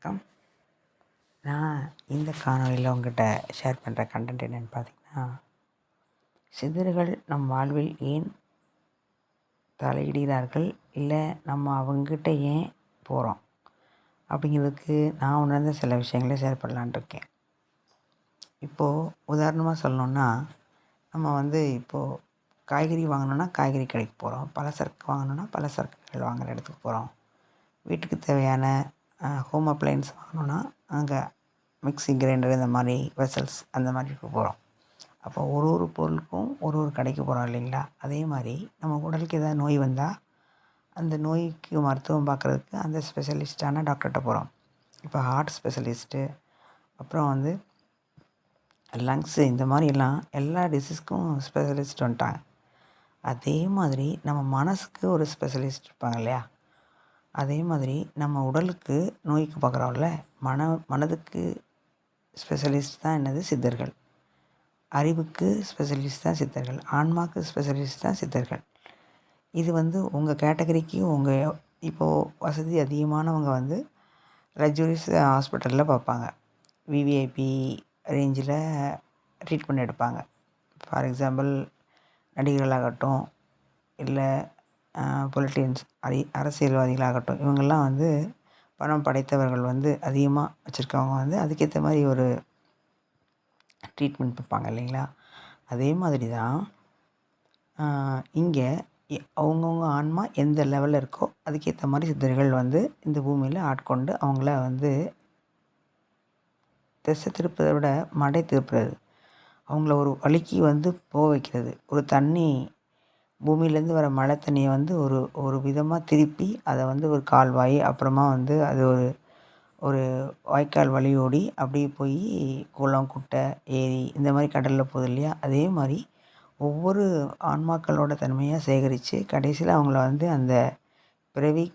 வணக்கம். நான் இந்த காணொளியில் உங்கள்கிட்ட ஷேர் பண்ணுற கண்டென்ட் என்னென்னு பார்த்தீங்கன்னா, சித்தர்கள் நம் வாழ்வில் ஏன் தலையிடுகிறார்கள், இல்லை நம்ம அவங்ககிட்ட ஏன் போகிறோம் அப்படிங்கிறதுக்கு நான் உணர்ந்த சில விஷயங்களை ஷேர் பண்ணலான்னு இருக்கேன். இப்போது உதாரணமாக சொல்லணுன்னா, நம்ம இப்போது காய்கறி வாங்கணுன்னா காய்கறி கடைக்கு போகிறோம், பலசரக்கு வாங்கணுன்னா பலசரக்குகள் வாங்குகிற இடத்துக்கு போகிறோம். வீட்டுக்கு தேவையான ஹோம் அப்ளையன்ஸ் வாங்கணுன்னா அங்கே மிக்ஸி கிரைண்டர் இந்த மாதிரி வெசல்ஸ் அந்த மாதிரி போகிறோம். அப்போ ஒரு ஒரு பொருளுக்கும் ஒரு ஒரு கடைக்கு போகிறோம் இல்லைங்களா? அதே மாதிரி நம்ம உடலுக்கு ஏதாவது நோய் வந்தால் அந்த நோய்க்கு மருத்துவம் பார்க்குறதுக்கு அந்த ஸ்பெஷலிஸ்டான டாக்டர்கிட்ட போகிறோம். இப்போ ஹார்ட் ஸ்பெஷலிஸ்ட்டு, அப்புறம் லங்ஸு, இந்த மாதிரிலாம் எல்லா டிசீஸ்க்கும் ஸ்பெஷலிஸ்ட் வந்துட்டாங்க. அதே மாதிரி நம்ம மனசுக்கு ஒரு ஸ்பெஷலிஸ்ட் இருப்பாங்க இல்லையா? அதே மாதிரி நம்ம உடலுக்கு நோய்க்கு பார்க்குறோம்ல, மனதுக்கு ஸ்பெஷலிஸ்ட் தான் என்னது? சித்தர்கள். அறிவுக்கு ஸ்பெஷலிஸ்ட் தான் சித்தர்கள். ஆன்மாக்கு ஸ்பெஷலிஸ்ட் தான் சித்தர்கள். இது உங்கள் கேட்டகரிக்கு இப்போது வசதி அதிகமானவங்க லக்ஸுரியஸ் ஹாஸ்பிட்டலில் பார்ப்பாங்க. விவிஐபி ரேஞ்சில் ட்ரீட்மெண்ட் எடுப்பாங்க. ஃபார் எக்ஸாம்பிள், நடிகர்களாகட்டும், இல்லை பொலிட்டீன்ஸ் அரசியல்வாதிகளாகட்டும், இவங்கெல்லாம் பணம் படைத்தவர்கள் அதிகமாக வச்சுருக்கவங்க அதுக்கேற்ற மாதிரி ஒரு ட்ரீட்மெண்ட் பார்ப்பாங்க இல்லைங்களா? அதே மாதிரி தான் இங்கே அவங்கவுங்க ஆன்மா எந்த லெவலில் இருக்கோ அதுக்கேற்ற மாதிரி சித்தர்கள் இந்த பூமியில் ஆட்கொண்டு அவங்கள திசை திருப்பதை விட மடை திருப்புறது, அவங்கள ஒரு வழிக்கு போக வைக்கிறது. ஒரு தண்ணி பூமியிலேருந்து வர மழை தண்ணியை ஒரு விதமாக திருப்பி அதை ஒரு கால்வாய், அப்புறமா அது ஒரு வாய்க்கால் வழியோடி அப்படியே போய் குளம், குட்டை, ஏரி இந்த மாதிரி கடலில் போகுது இல்லையா? அதே மாதிரி ஒவ்வொரு ஆன்மாக்களோட தன்மையாக சேகரித்து கடைசியில் அவங்கள அந்த பிறவி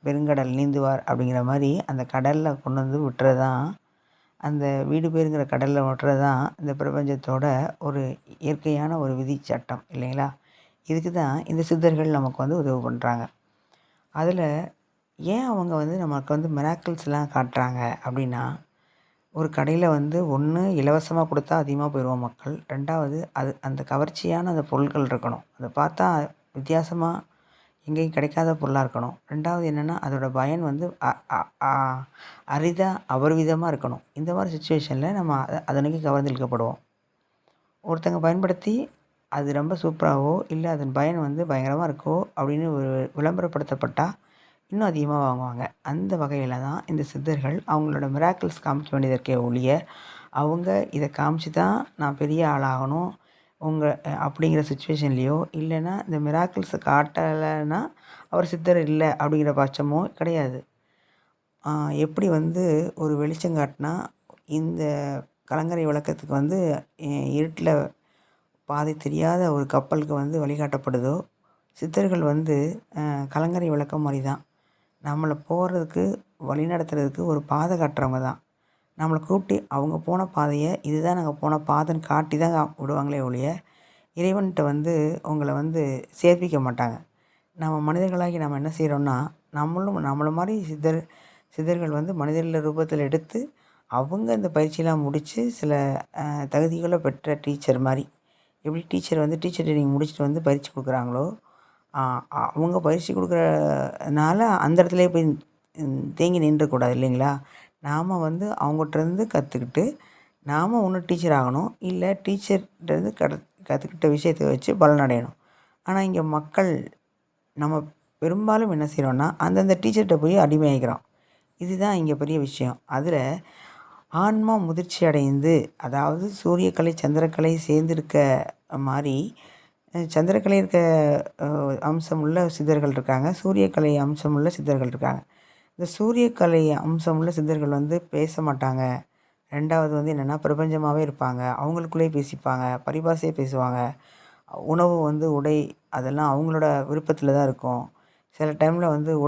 பெருங்கடல் நீந்துவார் அப்படிங்கிற மாதிரி அந்த கடலில் கொண்டு விட்டுறது தான், அந்த வீடு பேருங்கிற கடலில் விட்டுறது தான் இந்த பிரபஞ்சத்தோட ஒரு இயற்கையான ஒரு விதி சட்டம் இல்லைங்களா? இதுக்கு தான் இந்த சித்தர்கள் நமக்கு உதவி பண்ணுறாங்க. அதில் ஏன் அவங்க நமக்கு மிராக்கிள்ஸ்லாம் காட்டுறாங்க அப்படின்னா, ஒரு கடையில் ஒன்று இலவசமாக கொடுத்தா அதிகமாக போயிடுவோம் மக்கள். ரெண்டாவது, அந்த கவர்ச்சியான அந்த பொருட்கள் இருக்கணும். அதை பார்த்தா வித்தியாசமாக எங்கேயும் கிடைக்காத பொருளாக இருக்கணும். ரெண்டாவது என்னென்னா, அதோடய பயன் அரிதாக அபரிவிதமாக இருக்கணும். இந்த மாதிரி சுச்சுவேஷனில் நம்ம அதை நோக்கி கவர்ந்து இழுக்கப்படுவோம். ஒருத்தங்க பயன்படுத்தி அது ரொம்ப சூப்பராகவோ, இல்லை அதன் பயன் பயங்கரமாக இருக்கோ அப்படின்னு ஒரு விளம்பரப்படுத்தப்பட்டால் இன்னும் அதிகமாக வாங்குவாங்க. அந்த வகையில் தான் இந்த சித்தர்கள் அவங்களோட மிராக்கிள்ஸ் காமிக்க வேண்டியது இருக்கே ஒழிய, அவங்க இதை காமிச்சு தான் நான் பெரிய ஆளாகணும் அப்படிங்கிற சுச்சுவேஷன்லேயோ, இல்லைன்னா இந்த மிராக்கிள்ஸை காட்டலைன்னா அவர் சித்தர் இல்லை அப்படிங்கிற பட்சமோ கிடையாது. எப்படி ஒரு வெளிச்சம் காட்டினா இந்த கலங்கரை விளக்கத்துக்கு இருட்டில் பாதை தெரியாத ஒரு கப்பலுக்கு வழிகாட்டப்படுதோ, சித்தர்கள் கலங்கரை விளக்கம் மாதிரி தான். நம்மளை போகிறதுக்கு வழி நடத்துறதுக்கு ஒரு பாதை காட்டுறவங்க தான். நம்மளை கூப்பிட்டு அவங்க போன பாதையை இதுதான் நாங்கள் போன பாதைன்னு காட்டி தான் விடுவாங்களே ஒழிய, இறைவன்கிட்ட உங்களை சேர்ப்பிக்க மாட்டாங்க. நம்ம மனிதர்களாகி நம்ம என்ன செய்கிறோன்னா, நம்மளை மாதிரி சித்தர்கள் மனிதர்கள் ரூபத்தில் எடுத்து அவங்க இந்த பயிற்சியெலாம் முடித்து சில தகுதிகளை பெற்ற டீச்சர் மாதிரி, எப்படி டீச்சர் ட்ரைனிங் முடிச்சுட்டு பயிற்சி கொடுக்குறாங்களோ, அவங்க பயிற்சி கொடுக்குறனால அந்த இடத்துலையே போய் தேங்கி நின்றக்கூடாது இல்லைங்களா? நாம் அவங்ககிட்டருந்து கற்றுக்கிட்டு நாம் ஒன்று டீச்சர் ஆகணும், இல்லை டீச்சர்கிட்டருந்து கற்றுக்கிட்ட விஷயத்தை வச்சு பலனடையணும். ஆனால் இங்கே மக்கள் நம்ம பெரும்பாலும் என்ன செய்கிறோன்னா, அந்தந்த டீச்சர்கிட்ட போய் அடிமையாகிறோம். இதுதான் இங்கே பெரிய விஷயம். அதில் ஆன்மா முதிர்ச்சி அடைந்து, அதாவது சூரியக்கலை சந்திரக்கலை சேர்ந்திருக்க மாதிரி, சந்திரக்கலை இருக்க அம்சம் உள்ள சித்தர்கள் இருக்காங்க, சூரியக்கலை அம்சம் உள்ள சித்தர்கள் இருக்காங்க. இந்த சூரியக்கலை அம்சம் உள்ள சித்தர்கள் பேச மாட்டாங்க. ரெண்டாவது என்னென்னா, பிரபஞ்சமாகவே இருப்பாங்க. அவங்களுக்குள்ளேயே பேசிப்பாங்க, பரிபாஷையே பேசுவாங்க. உணவு உடை அதெல்லாம் அவங்களோட விருப்பத்தில் தான் இருக்கும். சில டைமில்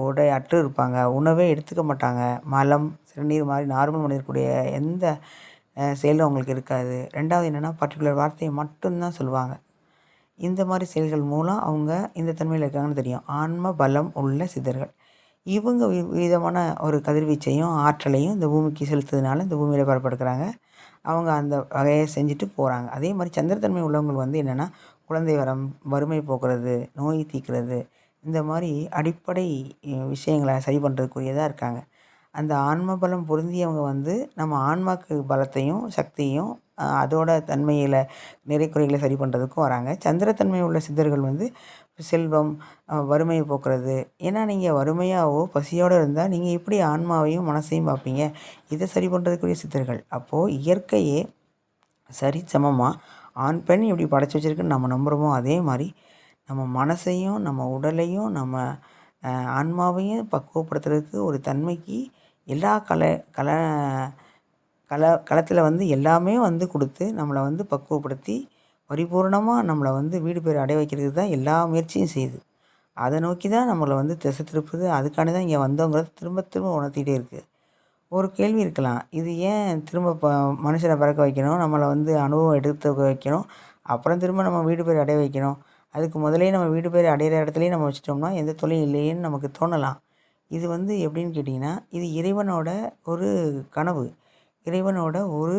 உடை அற்று இருப்பாங்க, உணவே எடுத்துக்க மாட்டாங்க. மலம், சிறுநீர் மாதிரி நார்மல் மனிதர்களுடைய எந்த செயலும் அவங்களுக்கு இருக்காது. ரெண்டாவது என்னென்னா, பர்டிகுலர் வார்த்தையை மட்டும்தான் சொல்லுவாங்க. இந்த மாதிரி செயல்கள் மூலம் அவங்க இந்த தன்மையில் இருக்காங்கன்னு தெரியும். ஆன்ம பலம் உள்ள சித்தர்கள். இவங்க விதமான ஒரு கதிர்வீச்சையும் ஆற்றலையும் இந்த பூமிக்கு செலுத்துறதுனால இந்த பூமியில் பரப்பெடுக்கிறாங்க. அவங்க அந்த வகையை செஞ்சுட்டு போகிறாங்க. அதே மாதிரி சந்திரத்தன்மை உள்ளவங்க வந்து என்னென்னா குழந்தை வரம், வறுமை போக்குறது, நோய் தீர்க்கிறது, இந்த மாதிரி அடிப்படை விஷயங்களை சரி பண்ணுறதுக்குரியதாக இருக்காங்க. அந்த ஆன்ம பலம் பொருந்தியவங்க வந்து நம்ம ஆன்மாக்கு பலத்தையும் சக்தியையும் அதோட தன்மையில் நிறை குறைகளை சரி பண்ணுறதுக்கும் வராங்க. சந்திரத்தன்மை உள்ள சித்தர்கள் வந்து செல்வம், வறுமையை போக்குறது. ஏன்னா நீங்கள் வறுமையாகவோ பசியோடு இருந்தால் நீங்கள் எப்படி ஆன்மாவையும் மனசையும் பார்ப்பீங்க? இதை சரி பண்ணுறதுக்குரிய சித்தர்கள். அப்போது இயற்கையே சரி சமமாக ஆண் பெண் எப்படி படைச்சி வச்சுருக்குன்னு நம்ம நம்புகிறோமோ அதே மாதிரி நம்ம மனசையும் நம்ம உடலையும் நம்ம ஆன்மாவையும் பக்குவப்படுத்துறதுக்கு ஒரு தன்மைக்கு எல்லா கல களத்தில் வந்து எல்லாமே வந்து கொடுத்து நம்மளை வந்து பக்குவப்படுத்தி பரிபூர்ணமாக நம்மளை வந்து வீடு பேர் அடைய வைக்கிறதுக்கு தான் எல்லா முயற்சியும் செய்யுது. அதை நோக்கி தான் நம்மளை வந்து திசை திருப்புது. அதுக்காண்டி தான் இங்கே வந்தவங்கிறது திரும்ப திரும்ப உணர்த்திகிட்டே இருக்குது. ஒரு கேள்வி இருக்கலாம், இது ஏன் திரும்ப மனுஷனை பிறக்க வைக்கணும், நம்மளை வந்து அனுபவம் எடுத்து வைக்கணும், அப்புறம் திரும்ப நம்ம வீடு பேர் அடைய வைக்கணும், அதுக்கு முதலே நம்ம வீடு பேர் அடையிற இடத்துலையே நம்ம வச்சிட்டோம்னா எந்த தொல்லையும் இல்லையேன்னு நமக்கு தோணலாம். இது வந்து எப்படின்னு கேட்டிங்கன்னா, இது இறைவனோட ஒரு கனவு, இறைவனோட ஒரு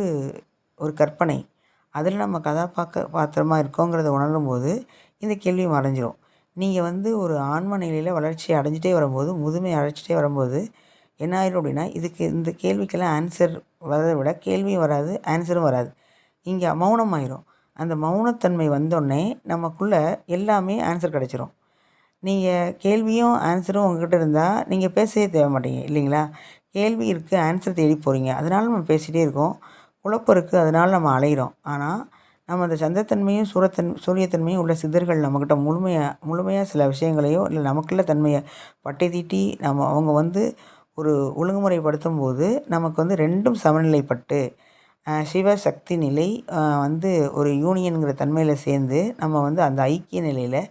ஒரு கற்பனை. அதில் நம்ம பாத்திரமாக இருக்கோங்கிறத உணரும்போது இந்த கேள்வி மறைஞ்சிரும். நீங்கள் வந்து ஒரு ஆன்ம நிலையில் வளர்ச்சி அடைஞ்சிட்டே வரும்போது, முதுமை அடைச்சிட்டே வரும்போது என்ன ஆயிரும் அப்படின்னா, இந்த கேள்விக்கெல்லாம் ஆன்சர் வரதை விட கேள்வியும் வராது, ஆன்சரும் வராது. இங்கே மௌனம் ஆயிரும். அந்த மௌனத்தன்மை வந்தோடனே நமக்குள்ளே எல்லாமே ஆன்சர் கிடச்சிரும். நீங்கள் கேள்வியும் ஆன்சரும் உங்கள்கிட்ட இருந்தால் நீங்கள் பேசவே தேவை மாட்டீங்க இல்லைங்களா? கேள்வி இருக்குது, ஆன்சர் தேடி போகிறீங்க. அதனால நம்ம பேசிகிட்டே இருக்கோம். குழப்பம் இருக்குது, அதனால் நம்ம அலைகிறோம். ஆனால் நம்ம அந்த சந்திரத்தன்மையும் சூரியத்தன்மையும் உள்ள சித்தர்கள் நம்மக்கிட்ட முழுமையாக சில விஷயங்களையோ இல்லை நமக்குள்ள தன்மையை பட்டை தீட்டி அவங்க வந்து ஒரு ஒழுங்குமுறைப்படுத்தும் போது நமக்கு வந்து ரெண்டும் சமநிலைப்பட்டு சிவசக்தி நிலை வந்து ஒரு யூனியனுங்கிற தன்மையில் சேர்ந்து நம்ம வந்து அந்த ஐக்கிய நிலையில்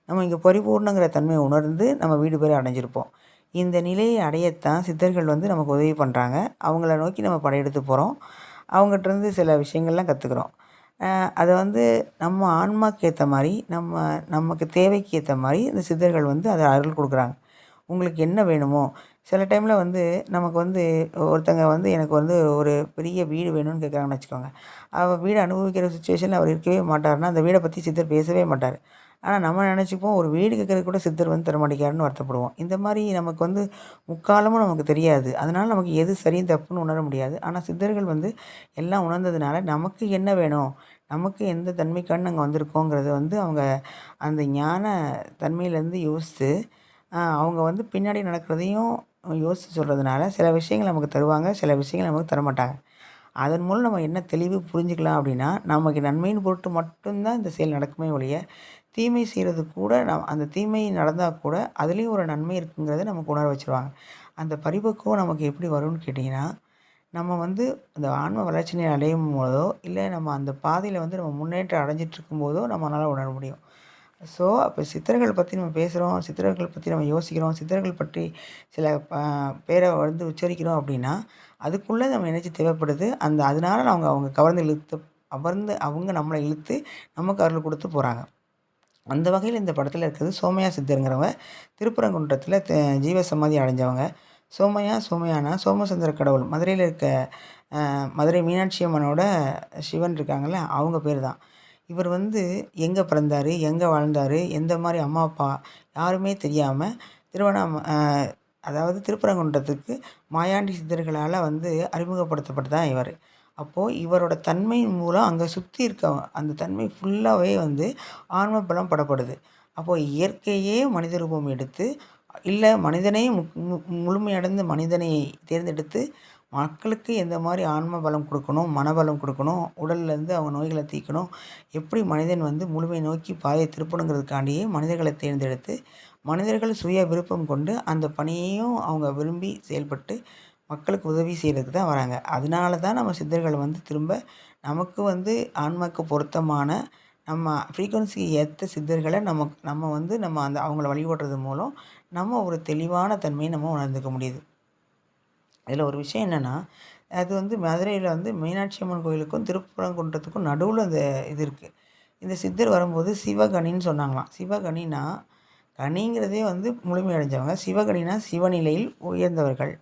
நம்ம இங்கே பரிபூர்ணங்கிற தன்மையை உணர்ந்து நம்ம வீடு பேர் அடைஞ்சிருப்போம். இந்த நிலையை அடையத்தான் சித்தர்கள் வந்து நமக்கு உதவி பண்ணுறாங்க. அவங்கள நோக்கி நம்ம படையெடுத்து போகிறோம். அவங்ககிட்டருந்து சில விஷயங்கள்லாம் கற்றுக்குறோம். அதை வந்து நம்ம ஆன்மாக்கு ஏற்ற மாதிரி நமக்கு தேவைக்கு ஏற்ற மாதிரி இந்த சித்தர்கள் வந்து அதை அருள் கொடுக்குறாங்க. உங்களுக்கு என்ன வேணுமோ சில டைமில் வந்து நமக்கு வந்து ஒருத்தங்க வந்து எனக்கு வந்து ஒரு பெரிய வீடு வேணும்னு கேட்குறாங்கன்னு வச்சுக்கோங்க. அவர் வீடு அனுபவிக்கிற சுச்சுவேஷனில் அவர் இருக்கவே மாட்டார்னா அந்த வீடை பற்றி சித்தர் பேசவே மாட்டார். ஆனால் நம்ம நினச்சிப்போம் ஒரு வீடு கேட்குறது கூட சித்தர் வந்து தரமாட்டேங்கிறாருன்னு வருத்தப்படுவோம். இந்த மாதிரி நமக்கு வந்து முக்காலமும் நமக்கு தெரியாது. அதனால் நமக்கு எது சரியும் தப்புன்னு உணர முடியாது. ஆனால் சித்தர்கள் வந்து எல்லாம் உணர்ந்ததுனால நமக்கு என்ன வேணும், நமக்கு எந்த தன்மைக்கான நாங்கள் வந்திருக்கோங்கிறத வந்து அவங்க அந்த ஞான தன்மையிலேருந்து யோசித்து அவங்க வந்து பின்னாடி நடக்கிறதையும் யோசித்து சொல்கிறதுனால சில விஷயங்கள் நமக்கு தருவாங்க, சில விஷயங்கள் நமக்கு தரமாட்டாங்க. அதன் மூலம் நம்ம என்ன தெளிவு புரிஞ்சுக்கலாம் அப்படின்னா, நமக்கு நன்மையின் பொருட்டு மட்டும்தான் இந்த செயல் நடக்குமே ஒழிய, தீமை செய்கிறது கூட அந்த தீமை நடந்தால் கூட அதுலேயும் ஒரு நன்மை இருக்குங்கிறத நமக்கு உணர வச்சுருவாங்க. அந்த பரிபக்குவம் நமக்கு எப்படி வரும்னு கேட்டிங்கன்னா, நம்ம வந்து அந்த ஆன்ம வளர்ச்சியை அடையும் போதோ, இல்லை நம்ம அந்த பாதையில் வந்து நம்ம முன்னேற்றம் அடைஞ்சிட்ருக்கும்போதோ நம்மளால் உணர முடியும். ஸோ அப்போ சித்தர்கள் பற்றி நம்ம பேசுகிறோம், சித்தர்கள் பற்றி நம்ம யோசிக்கிறோம், சித்தர்கள் பற்றி சில பேரை வந்து உச்சரிக்கிறோம் அப்படின்னா, அதுக்குள்ளே நம்ம எனர்ஜி தேவைப்படுது. அதனால அவங்க கவர்ந்து அவங்க நம்மளை இழுத்து நமக்கு அருள் கொடுத்து போகிறாங்க. அந்த வகையில் இந்த படத்தில் இருக்கிறது சோமையா சித்தருங்கிறவங்க திருப்பரங்குன்றத்தில் ஜீவசமாதி அடைஞ்சவங்க. சோமையானா சோமசுந்தர கடவுள். மதுரையில் இருக்க மதுரை மீனாட்சி அம்மனோட சிவன் இருக்காங்கள்ல, அவங்க பேர் தான். இவர் வந்து எங்கே பிறந்தார், எங்கே வாழ்ந்தார், எந்த மாதிரி அம்மா அப்பா யாருமே தெரியாமல் அதாவது திருப்பரங்குன்றத்துக்கு மாயாண்டி சித்தர்களால் வந்து அறிமுகப்படுத்தப்பட்டு தான் இவர். அப்போது இவரோட தன்மையின் மூலம் அங்கே சுற்றி இருக்க அந்த தன்மை ஃபுல்லாகவே வந்து ஆன்ம பலம் படப்படுது. அப்போது இயற்கையே மனித ரூபம் எடுத்து இல்லை மனிதனையே முழுமையடைந்து மனிதனை தேர்ந்தெடுத்து மக்களுக்கு எந்த மாதிரி ஆன்ம பலம் கொடுக்கணும், மனபலம் கொடுக்கணும், உடல்லேருந்து அவங்க நோய்களை தீர்க்கணும், எப்படி மனிதன் வந்து முழுமை நோக்கி பாதையை திருப்பணுங்கிறதுக்காண்டியே மனிதர்களை தேர்ந்தெடுத்து மனிதர்கள் சுய விருப்பம் கொண்டு அந்த பணியையும் அவங்க விரும்பி செயல்பட்டு மக்களுக்கு உதவி செய்கிறதுக்கு தான் வராங்க. அதனால தான் நம்ம சித்தர்கள் வந்து திரும்ப நமக்கு வந்து ஆன்மாக்கு பொருத்தமான நம்ம ஃப்ரீக்குவன்சிக்கு ஏற்ற சித்தர்களை நம்ம வந்து நம்ம அவங்கள வழிபடுறது மூலம் நம்ம ஒரு தெளிவான தன்மையை நம்ம உணர்ந்துக்க முடியுது. இதில் ஒரு விஷயம் என்னென்னா, அது வந்து மதுரையில் வந்து மீனாட்சி அம்மன் கோயிலுக்கும் திருப்பரங்குன்றத்துக்கும் நடுவில் அந்த இது இருக்குது. இந்த சித்தர் வரும்போது சிவகணின்னு சொன்னாங்களாம். சிவகணின்னா கனிங்கிறதே வந்து முழுமை அடைஞ்சவங்க. சிவகனினா சிவநிலையில் உயர்ந்தவர்கள்.